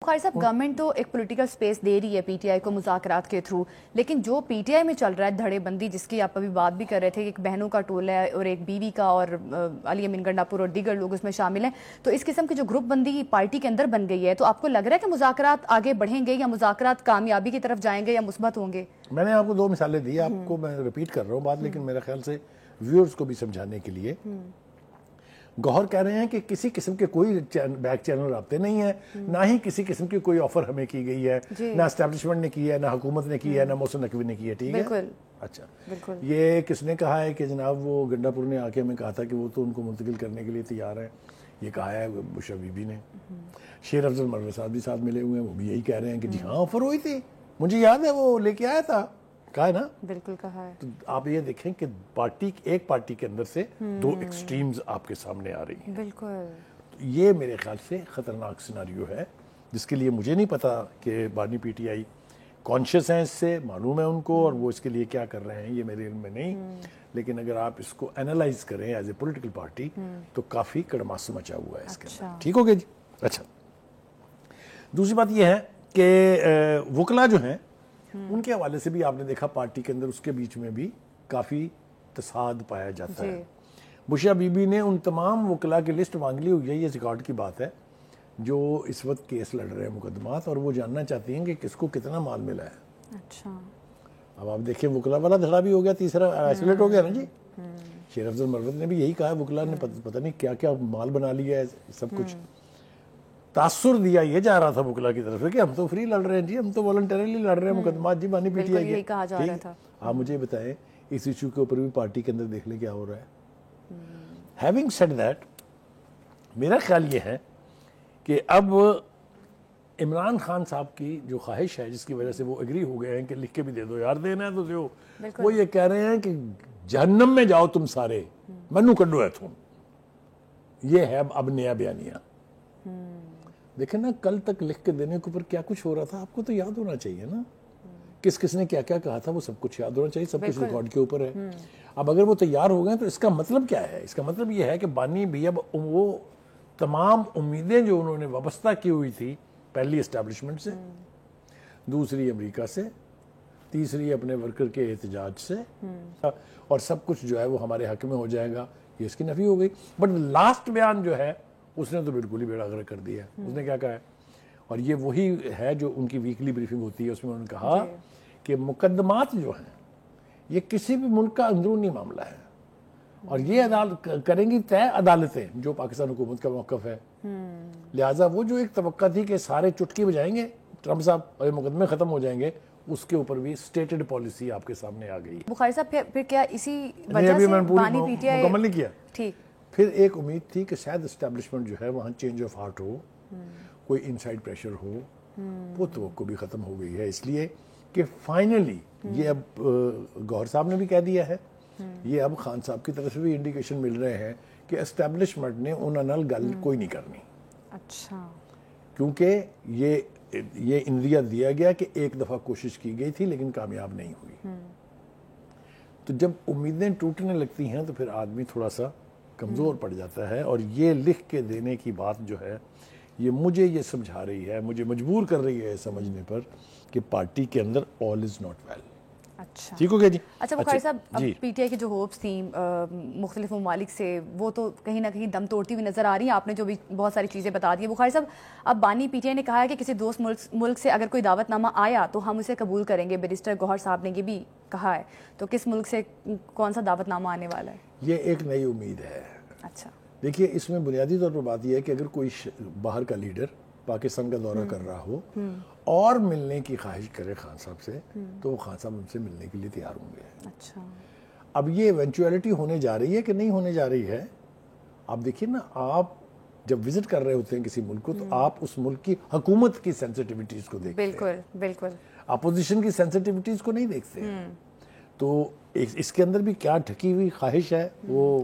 خیر صاحب گورنمنٹ تو ایک پولیٹیکل سپیس دے رہی ہے پی ٹی آئی کو مذاکرات کے تھرو، لیکن جو پی ٹی آئی میں چل رہا ہے دھڑے بندی، جس کی آپ ابھی بات بھی کر رہے تھے، ایک بہنوں کا ٹولہ ہے اور ایک بیوی کا اور علی امین گنڈاپور اور دیگر لوگ اس میں شامل ہیں، تو اس قسم کی جو گروپ بندی پارٹی کے اندر بن گئی ہے، تو آپ کو لگ رہا ہے کہ مذاکرات آگے بڑھیں گے یا مذاکرات کامیابی کی طرف جائیں گے یا مثبت ہوں گے؟ میں نے آپ کو 2 مثالیں دی، آپ کو میں ریپیٹ کر رہا ہوں بات، لیکن میرے خیال سے ویورز کو بھی سمجھانے کے لیے گوہر کہہ رہے ہیں کہ کسی قسم کے کوئی بیک چینل رابطے نہیں ہیں، نہ ہی کسی قسم کی کوئی آفر ہمیں کی گئی ہے، نہ اسٹیبلشمنٹ نے کی ہے، نہ حکومت نے کی ہے، نہ محسن نقوی نے کی ہے. ٹھیک ہے، اچھا یہ کس نے کہا ہے کہ جناب وہ گنڈاپور نے آ کے ہمیں کہا تھا کہ وہ تو ان کو منتقل کرنے کے لیے تیار ہیں؟ یہ کہا ہے بشرا بی بی نے. شیر افضل مروی صاحب بھی ساتھ ملے ہوئے ہیں، وہ بھی یہی کہہ رہے ہیں کہ جی ہاں آفر ہوئی تھی، مجھے یاد ہے وہ لے کے آیا تھا. کہا ہے نا، بالکل کہا ہے. تو آپ یہ دیکھیں کہ ایک پارٹی کے اندر سے 2 ایکسٹریمز آپ کے سامنے آ رہی ہیں. بالکل یہ میرے خیال سے خطرناک سیناریو ہے، جس کے لیے مجھے نہیں پتا کہ بانی پی ٹی آئی کانشیس ہیں، اس سے معلوم ہے ان کو، اور وہ اس کے لیے کیا کر رہے ہیں یہ میرے علم میں نہیں. لیکن اگر آپ اس کو اینالائز کریں ایز اے پولیٹیکل پارٹی تو کافی کڑماس مچا ہوا ہے اس کے اندر. ٹھیک ہو گیا جی. اچھا، دوسری بات یہ ہے کہ وکلا جو ہیں ان کے حوالے سے بھی آپ نے دیکھا پارٹی کے اندر اس کے بیچ میں بھی کافی تصاد پایا جاتا ہے. بشرا بی بی نے ان تمام وکلا کی لسٹ مانگ لی ہوئی ہے، یہ ریکارڈ کی بات ہے، جو اس وقت کیس لڑ رہے ہیں مقدمات، اور وہ جاننا چاہتی ہیں کہ کس کو کتنا مال ملا ہے. اچھا، اب آپ دیکھیں وکلا والا دھڑا بھی ہو گیا، تیسرا آئسولیٹ ہو گیا نا جی. شیر افضل مروت نے بھی یہی کہا ہے، وکلا نے پتہ نہیں کیا کیا مال بنا لیا ہے، سب کچھ. تاثر دیا یہ جا رہا تھا وکلا کی طرف سے کہ ہم تو فری لڑ رہے ہیں جی، ہم تو والنٹریلی لڑ رہے ہیں مقدمات جی بانی پی ٹی آئی کے. آپ مجھے بتائیں اس ایشو کے اوپر بھی پارٹی کے اندر دیکھ لیں کیا ہو رہا ہے. ہیونگ سیڈ دیٹ، میرا خیال یہ ہے کہ اب عمران خان صاحب کی جو خواہش ہے، جس کی وجہ سے وہ اگری ہو گئے ہیں کہ لکھ کے بھی دے دو یار، دینا ہے تو دیو، وہ یہ کہہ رہے ہیں کہ جہنم میں جاؤ تم سارے، منو کڈو ہے تم. یہ ہے اب نیا بیانیہ. دیکھیں نا کل تک لکھ کے دینے کے اوپر کیا کچھ ہو رہا تھا، آپ کو تو یاد ہونا چاہیے نا، کس نے کیا کیا کہا تھا، وہ سب کچھ یاد ہونا چاہیے، سب کچھ ریکارڈ کے اوپر ہے. اب اگر وہ تیار ہو گئے تو اس کا مطلب کیا ہے؟ اس کا مطلب یہ ہے کہ بانی بھی اب وہ تمام امیدیں جو انہوں نے وابستہ کی ہوئی تھی، پہلی اسٹیبلشمنٹ سے، دوسری امریکہ سے، تیسری اپنے ورکر کے احتجاج سے، اور سب کچھ جو ہے وہ ہمارے حق میں ہو جائے گا، یہ اس کی نفی ہو گئی. بٹ لاسٹ بیان جو ہے اس نے تو بالکل ہی بیڑا غرق کر دیا. اس نے کیا کہا ہے، اور یہ وہی ہے جو ان کی ویکلی بریفنگ ہوتی ہے، اس میں انہوں نے کہا کہ مقدمات جو ہیں یہ کسی بھی ملک کا اندرونی معاملہ ہے، اور یہ کریں گی طے عدالتیں، جو پاکستان حکومت کا موقف ہے. لہٰذا وہ جو ایک توقع تھی کہ سارے چٹکی بجائیں گے ٹرمپ صاحب اور یہ مقدمے ختم ہو جائیں گے، اس کے اوپر بھی سٹیٹڈ پالیسی آپ کے سامنے آ گئی. بخاری صاحب پھر کیا اسی وجہ سے بانی پی ٹی آئی مکمل نہیں کیا؟ ٹھیک. پھر ایک امید تھی کہ شاید اسٹیبلشمنٹ جو ہے وہاں چینج آف ہارٹ ہو، کوئی انسائڈ پریشر ہو، وہ توقع بھی ختم ہو گئی ہے. اس لیے کہ فائنلی یہ اب گوہر صاحب نے بھی کہہ دیا ہے، یہ اب خان صاحب کی طرف سے بھی انڈیکیشن مل رہے ہیں کہ اسٹیبلشمنٹ نے انہوں نال گل کوئی نہیں کرنی. اچھا، کیونکہ یہ اندیا دیا گیا کہ ایک دفعہ کوشش کی گئی تھی لیکن کامیاب نہیں ہوئی. تو جب امیدیں ٹوٹنے لگتی ہیں تو پھر آدمی تھوڑا سا کمزور پڑ جاتا ہے. اور یہ لکھ کے دینے کی بات جو ہے یہ مجھے یہ سمجھا رہی ہے، مجھے مجبور کر رہی ہے سمجھنے پر کہ پارٹی کے اندر all is not well. اچھا ٹھیک ہو گیا جی. اچھا بخاری صاحب، پی ٹی آئی کی جو ہوپس تھیں مختلف ممالک سے، وہ تو کہیں نہ کہیں دم توڑتی ہوئی نظر آ رہی ہیں. آپ نے جو بھی بہت ساری چیزیں بتا دی. بخاری صاحب، اب بانی پی ٹی آئی نے کہا ہے کہ کسی دوست ملک سے اگر کوئی دعوت نامہ آیا تو ہم اسے قبول کریں گے. بیرسٹر گوہر صاحب نے یہ بھی کہا ہے. تو کس ملک سے کون سا دعوت نامہ آنے والا ہے؟ یہ ایک نئی امید ہے. اچھا، دیکھیے اس میں بنیادی طور پر بات یہ ہے کہ اگر کوئی باہر کا لیڈر پاکستان کا دورہ کر رہا ہو اور ملنے کی خواہش کرے خان صاحب سے، تو وہ خان صاحب ان سے ملنے کے لیے تیار ہوں گے. اچھا، اب یہ ایونچویلٹی ہونے جا رہی ہے کہ نہیں ہونے جا رہی ہے. آپ دیکھیے نا، آپ جب وزٹ کر رہے ہوتے ہیں کسی ملک کو تو آپ اس ملک کی حکومت کی سینسٹیوٹیز کو دیکھتے ہیں. بالکل بالکل، اپوزیشن کی سینسٹیوٹیز کو نہیں دیکھتے. تو اس کے اندر بھی کیا ڈھکی ہوئی خواہش ہے. وہ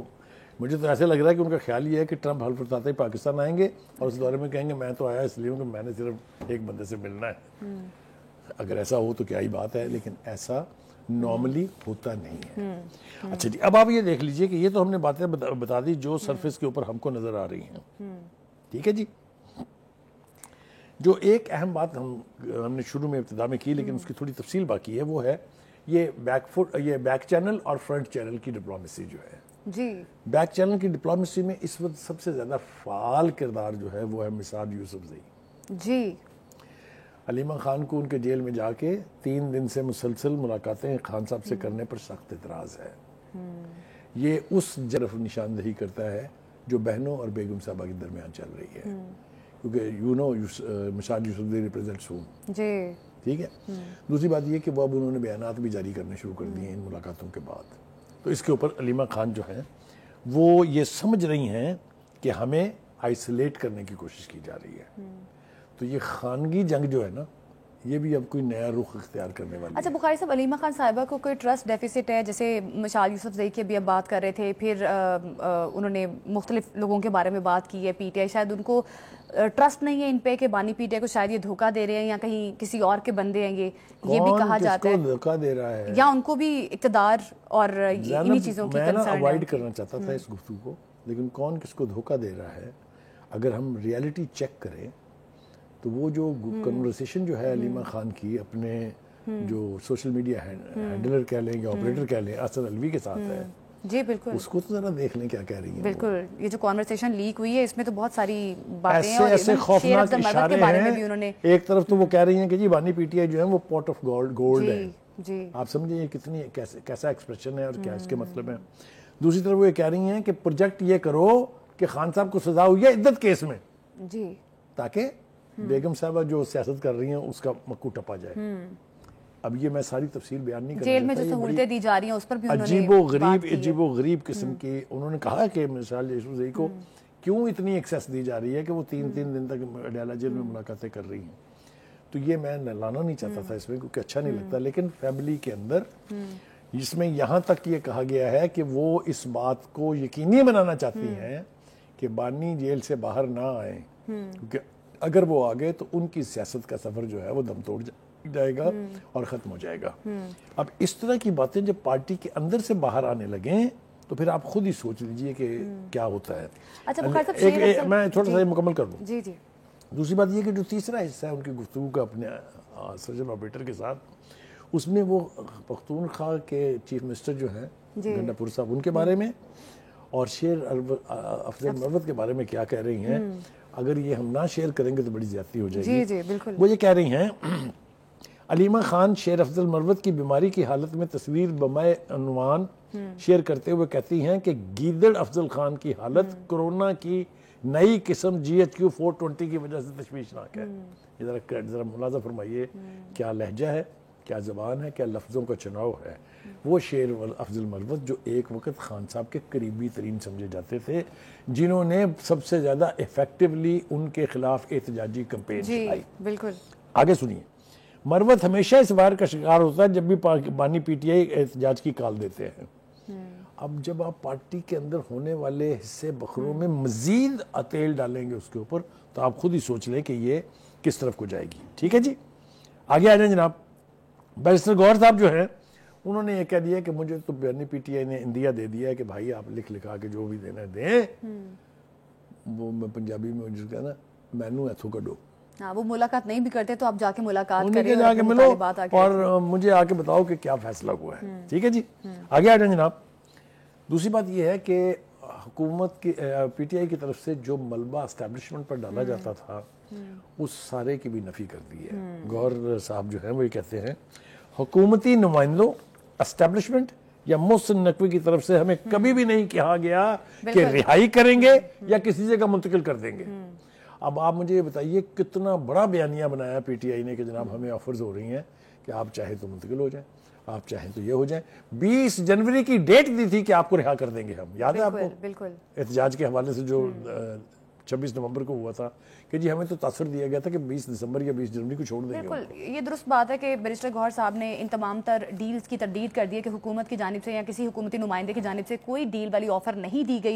مجھے تو ایسے لگ رہا ہے کہ ان کا خیال یہ ہے کہ ٹرمپ حلف اٹھاتے ہی پاکستان آئیں گے اور اس دورے میں کہیں گے میں تو آیا اس لیے ہوں کہ میں نے صرف ایک بندے سے ملنا ہے. اگر ایسا ہو تو کیا ہی بات ہے، لیکن ایسا نارملی ہوتا نہیں ہے. اچھا جی، اب آپ یہ دیکھ لیجئے کہ یہ تو ہم نے باتیں بتا دی جو سرفیس کے اوپر ہم کو نظر آ رہی ہیں. ٹھیک ہے جی. جو ایک اہم بات ہم نے شروع میں ابتدا میں کی لیکن اس کی تھوڑی تفصیل باقی ہے، وہ ہے یہ بیک چینل اور فرنٹ چینل کی ڈپلومیسی جو ہے. جی بیک چینل کی ڈپلومیسی میں اس وقت سب سے زیادہ فعال کردار جو ہے وہ ہے مسعد یوسفزئی. جی علیمہ خان کو ان کے جیل میں جا کے 3 دن سے مسلسل ملاقاتیں خان صاحب سے کرنے پر سخت اعتراض ہے. یہ اس جرف نشاندہی کرتا ہے جو بہنوں اور بیگم صاحبہ کے درمیان چل رہی ہے، کیونکہ مسعد یوسفزئی ریپرزینٹس ہوں. جی ٹھیک ہے. دوسری بات یہ کہ وہ اب انہوں نے بیانات بھی جاری کرنے شروع کر دیے ان ملاقاتوں کے بعد. تو اس کے اوپر علیمہ خان جو ہیں وہ یہ سمجھ رہی ہیں کہ ہمیں آئسولیٹ کرنے کی کوشش کی جا رہی ہے. تو یہ خانگی جنگ جو ہے نا، یہ بھی اب کوئی نیا رخ اختیار کرنے والی ہے. اچھا بخاری صاحب، علیمہ خان صاحبہ کو کوئی ٹرسٹ ڈیفیسٹ ہے؟ جیسے مسعد یوسفزئی کی ابھی اب بات کر رہے تھے، پھر انہوں نے مختلف لوگوں کے بارے میں بات کی ہے. پی ٹی آئی شاید ان کو ٹرسٹ نہیں ہے ان پہ کہ بانی پی ٹی آئی کو شاید یہ دھوکہ دے رہے ہیں یا کہیں کسی اور کے بندے ہیں. یہ بھی کہا جاتا ہے کون کس کو دھوکہ دے رہا ہے، یا ان کو بھی اقتدار اور انہی چیزوں کی میں نا کنسرن اوائڈ کرنا چاہتا تھا اس گفتگو کو، لیکن کون کس کو دھوکہ دے رہا ہے اگر ہم ریالٹی چیک کریں تو وہ جو کنورسیشن جو ہے علیمہ خان کی اپنے جو سوشل میڈیا ہینڈلر کہہ لیں یا آپریٹر کہہ لیں اسد الوی کے ساتھ ہے، جی بالکل اس کو تو ذرا دیکھ لیں کیا کہہ رہی ہیں. بالکل یہ جو کانورسیشن لیک ہوئی ہے اس میں تو بہت ساری باتیں ہیں، ایسے اور خوفناک اشارے کے بارے میں بھی انہوں نے ایک طرف تو وہ کہہ رہی ہیں کہ جی بانی پی ٹی آئی جو ہے وہ پاٹ آف گولڈ ہے. جی آپ سمجھیں یہ کتنی کیسا ایکسپریشن ہے اور کیا اس کے مطلب ہے. دوسری طرف وہ یہ کہہ رہی ہیں کہ پروجیکٹ یہ کرو کہ خان صاحب کو سزا ہوئی ہے عدت کیس میں، جی تاکہ بیگم صاحبہ جو سیاست کر رہی ہیں اس کا مکو ٹپا جائے. اب یہ میں ساری تفصیل بیان نہیں کرنا جیل میں جو سہولتیں دی جا رہی ہیں اس پر بھی انہوں نے عجیب و غریب قسم کی انہوں نے کہا کہ مسعد یوسفزئی کو کیوں اتنی ایکسیس دی جا رہی ہے کہ وہ 3 دن تک اڈیالہ جیل میں ملاقاتیں کر رہی ہیں. تو یہ میں لانا نہیں چاہتا تھا اس میں کیونکہ اچھا نہیں لگتا، لیکن فیملی کے اندر جس میں یہاں تک یہ کہا گیا ہے کہ وہ اس بات کو یقینی بنانا چاہتی ہیں کہ بانی جیل سے باہر نہ آئیں، کیونکہ اگر وہ آ گئے تو ان کی سیاست کا سفر جو ہے وہ دم توڑ جائے گا اور ختم ہو جائے گا. اب اس طرح کی باتیں جب پارٹی کے اندر سے باہر آنے لگیں تو پھر آپ خود ہی سوچ لیجئے کہ کیا ہوتا ہے. میں تھوڑا سا مکمل کر دوں. جی جی. دوسری بات یہ کہ جو تیسرا حصہ ہے ان کی گفتگو کا اپنے سرجن آپریٹر کے ساتھ، اس میں وہ پختونخوا کے چیف منسٹر جو ہیں گنڈا پور صاحب ان کے بارے میں اور شیر افضل مروت کے بارے میں کیا کہہ رہی ہیں. اگر یہ ہم نہ شیئر کریں گے تو بڑی زیادتی ہو جائے گی. جی جی بالکل. وہ یہ کہہ رہی ہیں علیمہ خان شیر افضل مروت کی بیماری کی حالت میں تصویر بمائے عنوان شیئر کرتے ہوئے کہتی ہیں کہ گیدڑ افضل خان کی حالت کورونا کی نئی قسم GHQ 420 کی وجہ سے تشویشناک ہے. یہ ذرا ملاحظہ فرمائیے کیا لہجہ ہے، کیا زبان ہے، کیا لفظوں کا چناؤ ہے. وہ شیر افضل مروت جو ایک وقت خان صاحب کے قریبی ترین سمجھے جاتے تھے، جنہوں نے سب سے زیادہ ایفیکٹولی ان کے خلاف احتجاجی کمپین چلائی. بالکل. آگے سنیے. مروت ہمیشہ اس وائر کا شکار ہوتا ہے جب بھی بانی پی ٹی آئی احتجاج کی کال دیتے ہیں. اب جب آپ پارٹی کے اندر ہونے والے حصے بخروں میں مزید تیل ڈالیں گے اس کے اوپر تو آپ خود ہی سوچ لیں کہ یہ کس طرف کو جائے گی. ٹھیک ہے جی، آگے آ جائیں جناب. بیرسٹر گوہر صاحب جو ہیں انہوں نے یہ کہہ دیا کہ مجھے تو بانی پی ٹی آئی نے اندیا دے دیا ہے کہ بھائی آپ لکھا کے جو بھی دینا دیں. وہ میں پنجابی میں جس کا نا مینو ایتھو کڈو. ہاں وہ ملاقات نہیں بھی کرتے تو آپ جا کے ملاقات کریں، جا کے ملو اور مجھے آ کے بتاؤ کہ کیا فیصلہ ہوا ہے. ٹھیک ہے جی، آگے آ جائیں جناب. دوسری بات یہ ہے کہ حکومت کی پی ٹی آئی کی طرف سے جو ملبہ اسٹیبلشمنٹ پر ڈالا جاتا تھا اس سارے کی بھی نفی کر دی ہے. گوہر صاحب جو ہیں وہ یہ کہتے ہیں حکومتی نمائندوں، اسٹیبلشمنٹ یا محسن نقوی کی طرف سے ہمیں کبھی بھی نہیں کہا گیا کہ رہائی کریں گے یا کسی جگہ منتقل کر دیں گے. اب آپ مجھے یہ بتائیے کتنا بڑا بیانیہ بنایا پی ٹی آئی نے کہ جناب ہمیں آفرز ہو رہی ہیں کہ آپ چاہیں تو منتقل ہو جائیں، آپ چاہیں تو یہ ہو جائیں. 20 جنوری کی ڈیٹ دی تھی کہ آپ کو رہا کر دیں گے ہم. یاد ہے آپ کو؟ بالکل. احتجاج کے حوالے سے جو 26 نومبر کو ہوا تھا کہ جی ہمیں تو تاثر دیا گیا تھا کہ 20 دسمبر یا 20 جنوری کو چھوڑ دیں گے. بالکل یہ درست بات ہے کہ بیرسٹر گوہر صاحب نے ان تمام تر ڈیلز کی تردید کر دی ہے کہ حکومت کی جانب سے یا کسی حکومتی نمائندے کی جانب سے کوئی ڈیل والی آفر نہیں دی گئی.